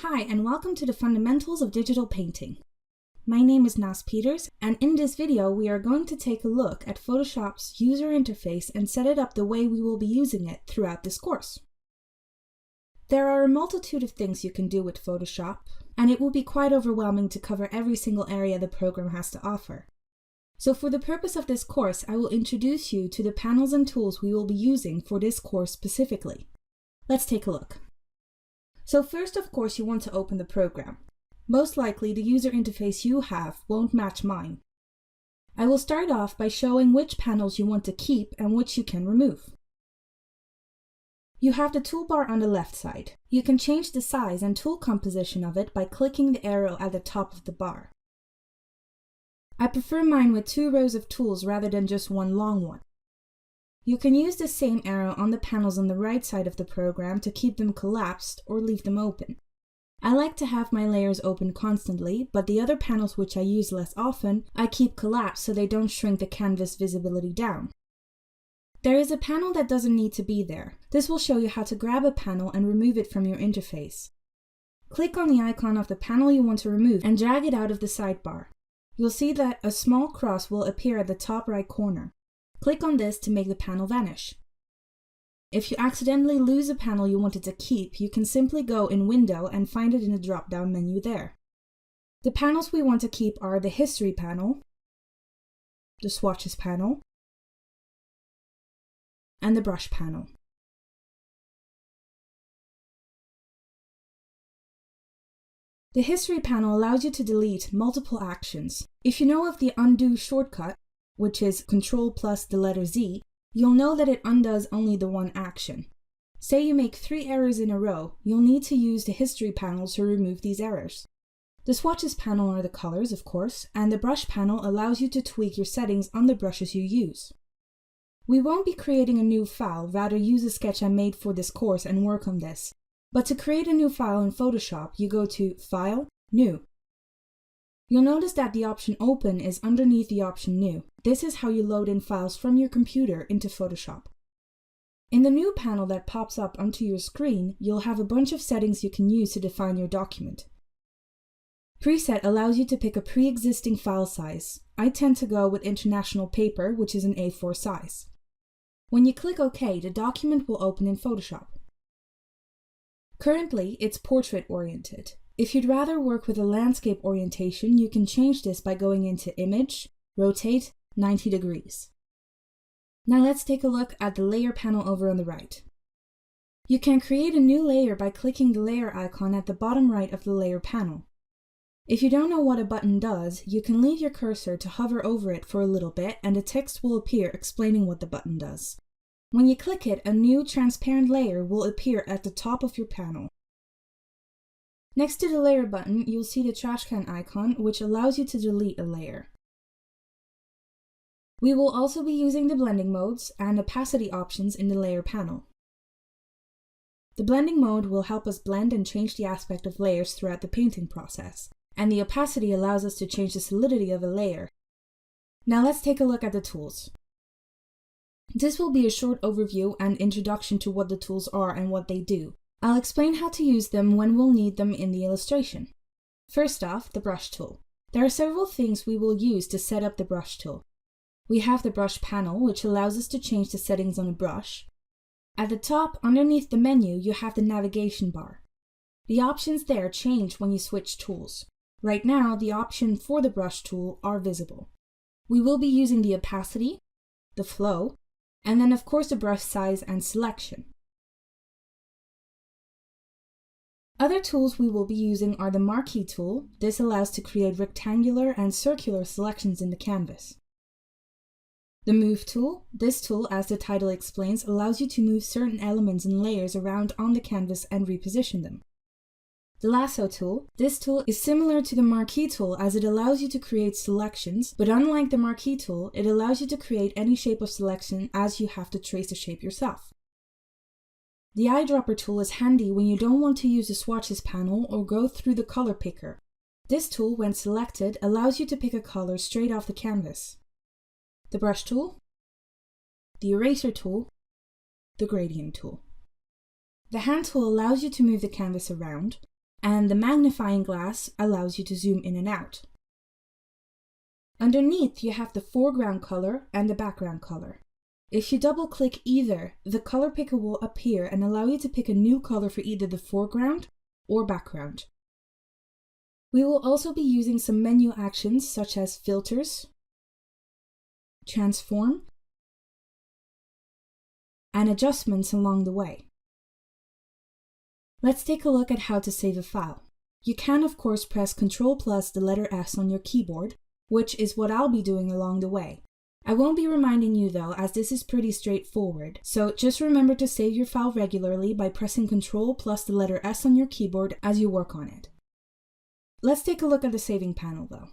Hi, and welcome to the Fundamentals of Digital Painting. My name is Nas Peters, and in this video we are going to take a look at Photoshop's user interface and set it up the way we will be using it throughout this course. There are a multitude of things you can do with Photoshop, and it will be quite overwhelming to cover every single area the program has to offer. So for the purpose of this course, I will introduce you to the panels and tools we will be using for this course specifically. Let's take a look. So first, of course, you want to open the program. Most likely, the user interface you have won't match mine. I will start off by showing which panels you want to keep and which you can remove. You have the toolbar on the left side. You can change the size and tool composition of it by clicking the arrow at the top of the bar. I prefer mine with 2 rows of tools rather than just one long one. You can use the same arrow on the panels on the right side of the program to keep them collapsed or leave them open. I like to have my layers open constantly, but the other panels which I use less often, I keep collapsed so they don't shrink the canvas visibility down. There is a panel that doesn't need to be there. This will show you how to grab a panel and remove it from your interface. Click on the icon of the panel you want to remove and drag it out of the sidebar. You'll see that a small cross will appear at the top right corner. Click on this to make the panel vanish. If you accidentally lose a panel you wanted to keep, you can simply go in Window and find it in the drop-down menu there. The panels we want to keep are the History panel, the Swatches panel, and the Brush panel. The History panel allows you to delete multiple actions. If you know of the Undo shortcut, which is Control plus the letter Z, you'll know that it undoes only the one action. Say you make 3 errors in a row, you'll need to use the History panel to remove these errors. The Swatches panel are the colors, of course, and the Brush panel allows you to tweak your settings on the brushes you use. We won't be creating a new file, rather use a sketch I made for this course and work on this. But to create a new file in Photoshop, you go to File, New. You'll notice that the option Open is underneath the option New. This is how you load in files from your computer into Photoshop. In the New panel that pops up onto your screen, you'll have a bunch of settings you can use to define your document. Preset allows you to pick a pre-existing file size. I tend to go with International Paper, which is an A4 size. When you click OK, the document will open in Photoshop. Currently, it's portrait-oriented. If you'd rather work with a landscape orientation, you can change this by going into Image, Rotate 90 degrees. Now let's take a look at the Layer panel over on the right. You can create a new layer by clicking the layer icon at the bottom right of the Layer panel. If you don't know what a button does, you can leave your cursor to hover over it for a little bit and a text will appear explaining what the button does. When you click it, a new transparent layer will appear at the top of your panel. Next to the layer button, you'll see the trash can icon, which allows you to delete a layer. We will also be using the blending modes and opacity options in the layer panel. The blending mode will help us blend and change the aspect of layers throughout the painting process, and the opacity allows us to change the solidity of a layer. Now let's take a look at the tools. This will be a short overview and introduction to what the tools are and what they do. I'll explain how to use them when we'll need them in the illustration. First off, the brush tool. There are several things we will use to set up the brush tool. We have the brush panel, which allows us to change the settings on a brush. At the top, underneath the menu, you have the navigation bar. The options there change when you switch tools. Right now, the options for the brush tool are visible. We will be using the opacity, the flow, and then of course the brush size and selection. Other tools we will be using are the Marquee Tool. This allows to create rectangular and circular selections in the canvas. The Move Tool. This tool, as the title explains, allows you to move certain elements and layers around on the canvas and reposition them. The Lasso Tool. This tool is similar to the Marquee Tool as it allows you to create selections, but unlike the Marquee Tool, it allows you to create any shape of selection as you have to trace the shape yourself. The Eyedropper Tool is handy when you don't want to use the Swatches panel or go through the color picker. This tool, when selected, allows you to pick a color straight off the canvas. The Brush Tool, the Eraser Tool, the Gradient Tool. The Hand Tool allows you to move the canvas around, and the magnifying glass allows you to zoom in and out. Underneath, you have the foreground color and the background color. If you double-click either, the color picker will appear and allow you to pick a new color for either the foreground or background. We will also be using some menu actions such as filters, transform, and adjustments along the way. Let's take a look at how to save a file. You can of course press Ctrl plus the letter S on your keyboard, which is what I'll be doing along the way. I won't be reminding you though, as this is pretty straightforward, so just remember to save your file regularly by pressing Ctrl plus the letter S on your keyboard as you work on it. Let's take a look at the saving panel though.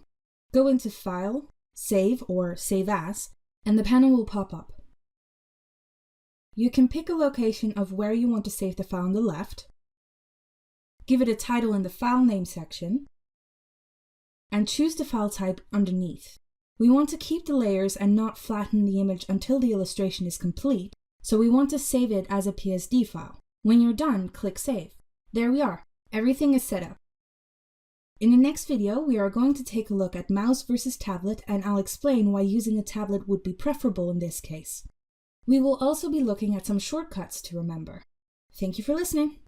Go into File, Save or Save As, and the panel will pop up. You can pick a location of where you want to save the file on the left, give it a title in the File Name section, and choose the file type underneath. We want to keep the layers and not flatten the image until the illustration is complete, so we want to save it as a PSD file. When you're done, click Save. There we are. Everything is set up. In the next video, we are going to take a look at mouse versus tablet, and I'll explain why using a tablet would be preferable in this case. We will also be looking at some shortcuts to remember. Thank you for listening.